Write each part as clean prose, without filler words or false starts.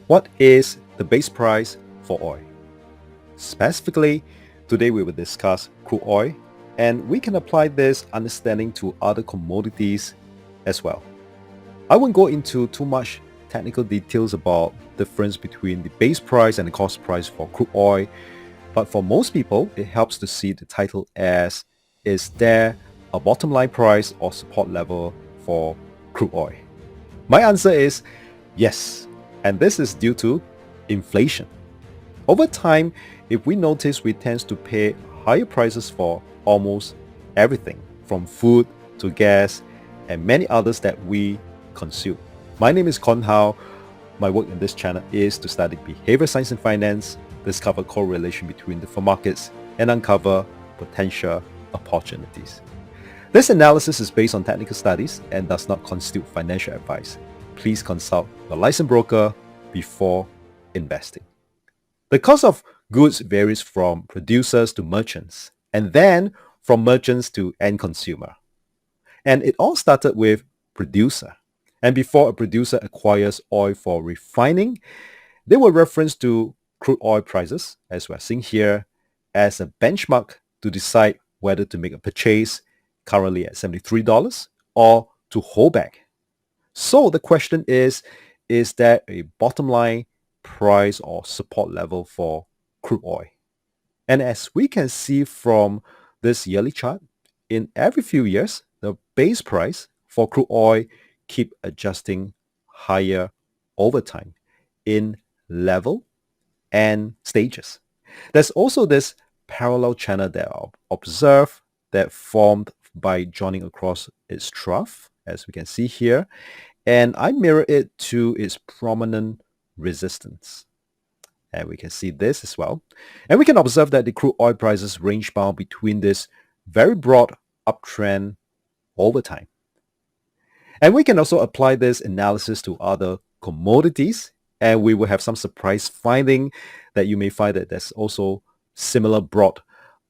What is the base price for oil? Specifically, today we will discuss crude oil, and we can apply this understanding to other commodities as well. I won't go into too much technical details about the difference between the base price and the cost price for crude oil, but for most people, it helps to see the title as, is there a bottom line price or support level for crude oil? My answer is yes, and this is due to inflation. Over time, if we notice, we tend to pay higher prices for almost everything, from food to gas and many others that we consume. My name is Kon Hao. My work in this channel is to study behavior science and finance, discover correlation between different markets, and uncover potential opportunities. This analysis is based on technical studies and does not constitute financial advice. Please consult a licensed broker before investing. The cost of goods varies from producers to merchants, and then from merchants to end consumer. And it all started with producer. And before a producer acquires oil for refining, they will reference to crude oil prices, as we're seeing here, as a benchmark to decide whether to make a purchase, currently at $73, or to hold back. So the question is there a bottom line price or support level for crude oil? And as we can see from this yearly chart, in every few years, the base price for crude oil keep adjusting higher over time in level and stages. There's also this parallel channel that I've observed that formed by joining across its trough, as we can see here, and I mirror it to its prominent resistance. And we can see this as well. And we can observe that the crude oil prices range bound between this very broad uptrend over time. And we can also apply this analysis to other commodities, and we will have some surprise finding that you may find that there's also similar broad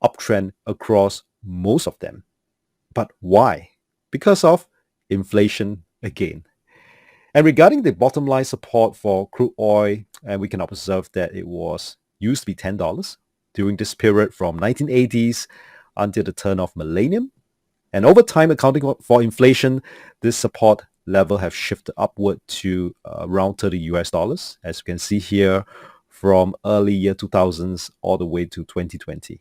uptrend across most of them. But why? Because of inflation again. And regarding the bottom line support for crude oil, and we can observe that it used to be $10 during this period from 1980s until the turn of millennium. And over time, accounting for inflation, this support level have shifted upward to around $30, as you can see here, from early year 2000s all the way to 2020.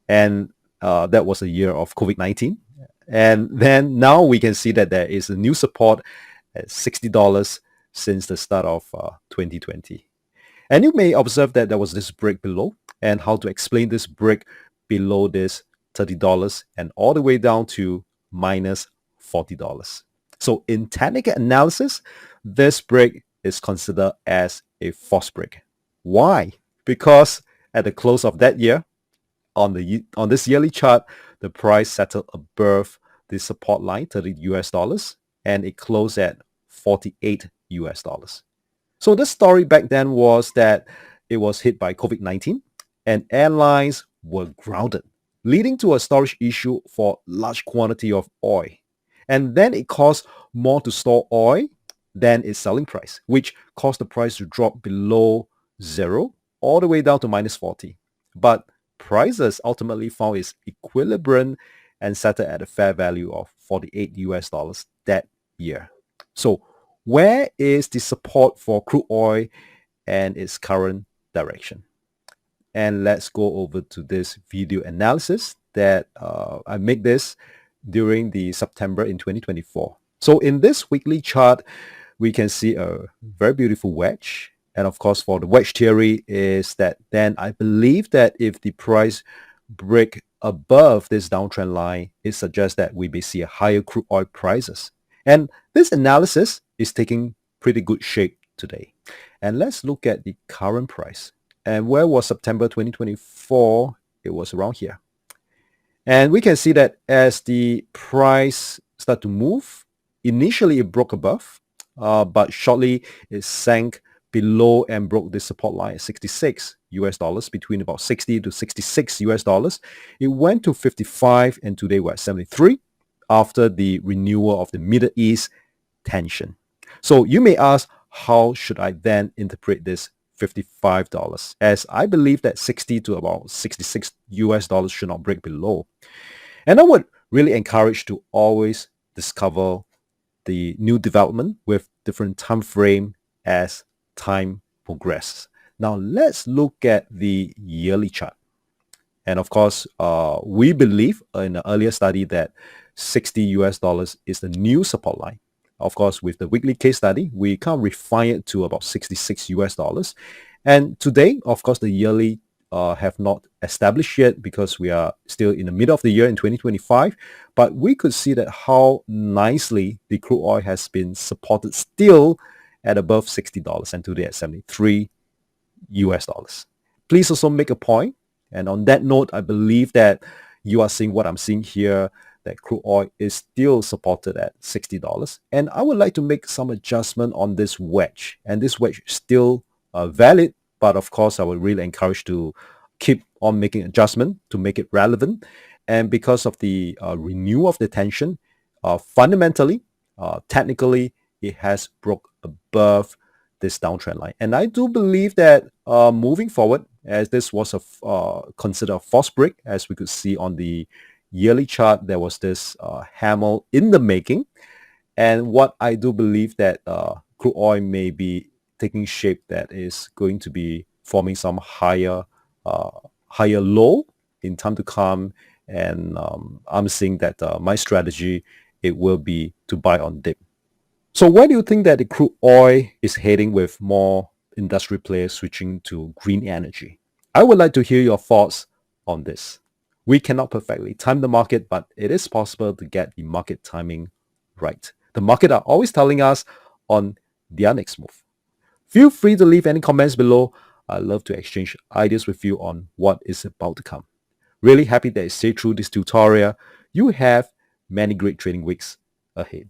And that was a year of COVID-19. And then now we can see that there is a new support at $60 since the start of 2020. And you may observe that there was this break below, and how to explain this break below this $30 and all the way down to minus $40. So in technical analysis, this break is considered as a false break. Why? Because at the close of that year, on this yearly chart, the price settled above the support line, $30, and it closed at $48. So the story back then was that it was hit by COVID-19 and airlines were grounded, leading to a storage issue for large quantity of oil. And then it cost more to store oil than its selling price, which caused the price to drop below zero all the way down to minus 40. But prices ultimately found its equilibrium and settled at a fair value of $48 that year. So where is the support for crude oil and its current direction? And let's go over to this video analysis that I make this during the September in 2024. So in this weekly chart, we can see a very beautiful wedge. And of course, for the wedge theory is that then I believe that if the price break above this downtrend line, it suggests that we may see a higher crude oil prices. And this analysis is taking pretty good shape today. And let's look at the current price. And where was September 2024? It was around here. And we can see that as the price started to move, initially it broke above, but shortly it sank below and broke the support line at $66, between about $60 to $66. It went to 55 and today we're at 73 after the renewal of the Middle East tension. So you may ask, how should I then interpret this $55? As I believe that 60 to about 66 US dollars should not break below. And I would really encourage to always discover the new development with different time frame as time progresses. Now let's look at the yearly chart. And of course, we believe in an earlier study that 60 US dollars is the new support line. Of course, with the weekly case study, we can refine it to about 66 US dollars. And today, of course, the yearly have not established yet because we are still in the middle of the year in 2025. But we could see that how nicely the crude oil has been supported still at above $60 and today at 73 US dollars. Please also make a point. And on that note, I believe that you are seeing what I'm seeing here, that crude oil is still supported at $60. And I would like to make some adjustment on this wedge. And this wedge is still valid, but of course, I would really encourage to keep on making adjustment to make it relevant. And because of the renewal of the tension, fundamentally, technically, it has broke above this downtrend line. And I do believe that moving forward, as this was considered a false break, as we could see on the yearly chart, there was this hammer in the making. And what I do believe that crude oil may be taking shape that is going to be forming some higher low in time to come. And I'm seeing that my strategy, it will be to buy on dip. So where do you think that the crude oil is heading with more industry players switching to green energy? I would like to hear your thoughts on this. We cannot perfectly time the market, but it is possible to get the market timing right. The market are always telling us on their next move. Feel free to leave any comments below. I'd love to exchange ideas with you on what is about to come. Really happy that you stayed through this tutorial. You have many great trading weeks ahead.